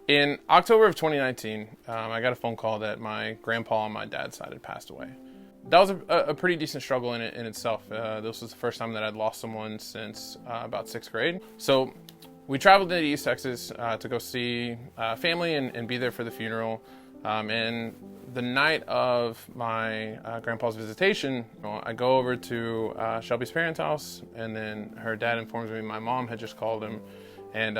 In October of 2019, I got a phone call that my grandpa on my dad's side had passed away. That was a pretty decent struggle in itself. This was the first time that I'd lost someone since about sixth grade. So we traveled into East Texas to go see family and be there for the funeral. And the night of my grandpa's visitation, I go over to Shelby's parents' house, and then her dad informs me my mom had just called him, and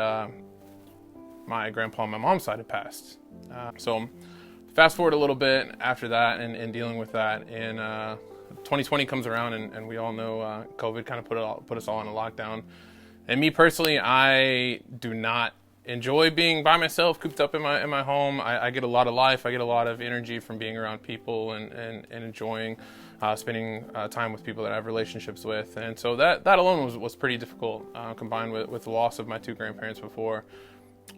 my grandpa on my mom's side had passed. So fast forward a little bit after that and dealing with that, and 2020 comes around, and we all know COVID kind of put us all in a lockdown. And me personally, I do not enjoy being by myself, cooped up in my home. I get a lot of life. I get a lot of energy from being around people and enjoying spending time with people that I have relationships with. And so that alone was pretty difficult, combined with the loss of my two grandparents before.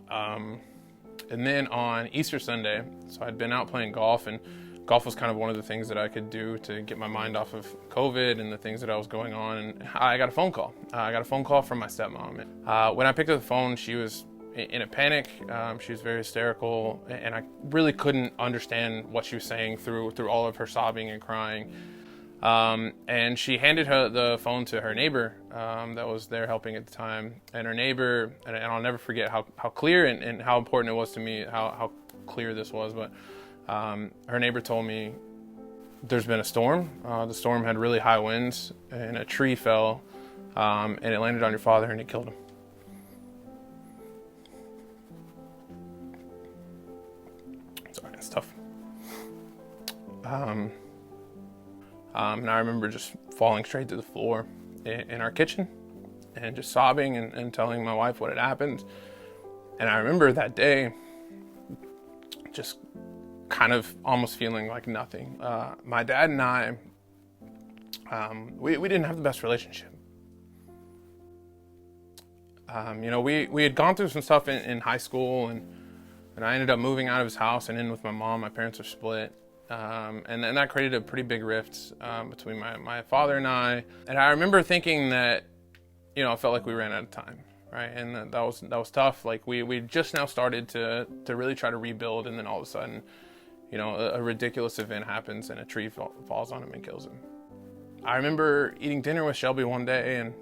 And then on Easter Sunday, so I'd been out playing golf, and golf was kind of one of the things that I could do to get my mind off of COVID and the things that I was going on. And I got a phone call. I got a phone call from my stepmom. When I picked up the phone, she was in a panic. She was very hysterical, and I really couldn't understand what she was saying through all of her sobbing and crying. And she handed the phone to her neighbor that was there helping at the time. And her neighbor, and I'll never forget how clear and how important it was to me, how clear this was, but her neighbor told me there's been a storm. The storm had really high winds, and a tree fell, and it landed on your father, and it killed him. Sorry, it's tough. And I remember just falling straight to the floor in our kitchen and just sobbing and telling my wife what had happened. And I remember that day just kind of almost feeling like nothing. My dad and I, we didn't have the best relationship. We had gone through some stuff in high school, and I ended up moving out of his house and in with my mom. My parents are split. And that created a pretty big rift between my father and I. And I remember thinking that, I felt like we ran out of time, right? And that was tough. Like we just now started to really try to rebuild, and then all of a sudden, a ridiculous event happens and a tree falls on him and kills him. I remember eating dinner with Shelby one day, and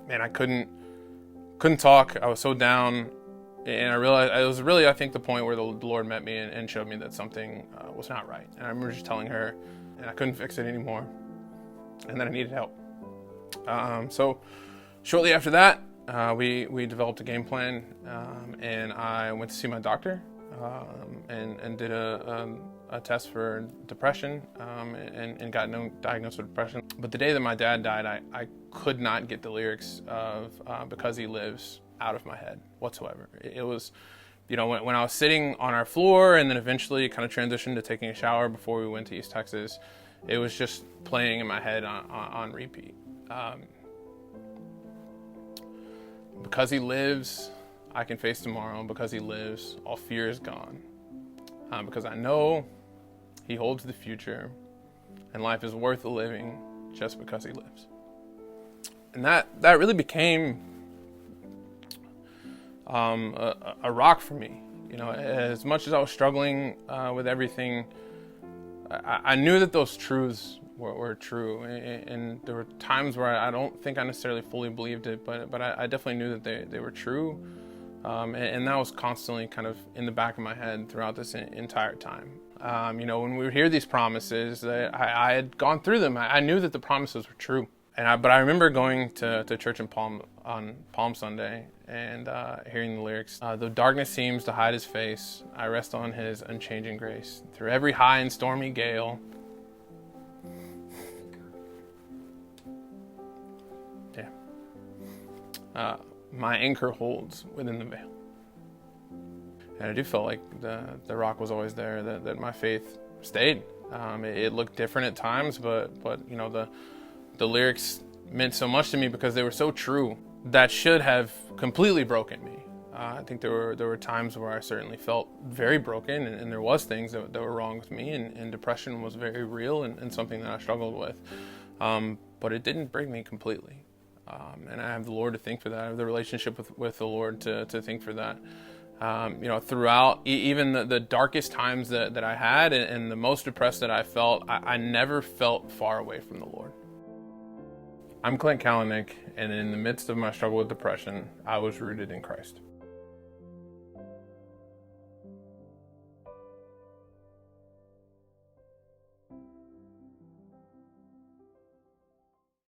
man, I couldn't talk. I was so down. And I realized it was really, I think, the point where the Lord met me and showed me that something was not right. And I remember just telling her, and I couldn't fix it anymore, and that I needed help. So shortly after that, we developed a game plan, and I went to see my doctor and did a test for depression and got diagnosed with depression. But the day that my dad died, I could not get the lyrics of Because He Lives out of my head whatsoever. It was, when I was sitting on our floor and then eventually kind of transitioned to taking a shower before we went to East Texas, it was just playing in my head on repeat. Because He lives, I can face tomorrow. Because He lives, all fear is gone. Because I know He holds the future, and life is worth the living just because He lives. And that really became a rock for me. As much as I was struggling with everything, I knew that those truths were true, and there were times where I don't think I necessarily fully believed it, but I definitely knew that they were true, and that was constantly kind of in the back of my head throughout this entire time. When we would hear these promises, I had gone through them. I knew that the promises were true. But I remember going to church on Palm Sunday and hearing the lyrics. Though darkness seems to hide His face, I rest on His unchanging grace. Through every high and stormy gale. Yeah. My anchor holds within the veil. And I do feel like the rock was always there, that my faith stayed. It looked different at times, but the lyrics meant so much to me because they were so true. That should have completely broken me. I think there were times where I certainly felt very broken, and there was things that were wrong with me, and depression was very real and something that I struggled with. But it didn't break me completely. And I have the Lord to thank for that. I have the relationship with the Lord to thank for that. Throughout even the darkest times that I had and the most depressed that I felt, I never felt far away from the Lord. I'm Clint Kalinec, and in the midst of my struggle with depression, I was rooted in Christ.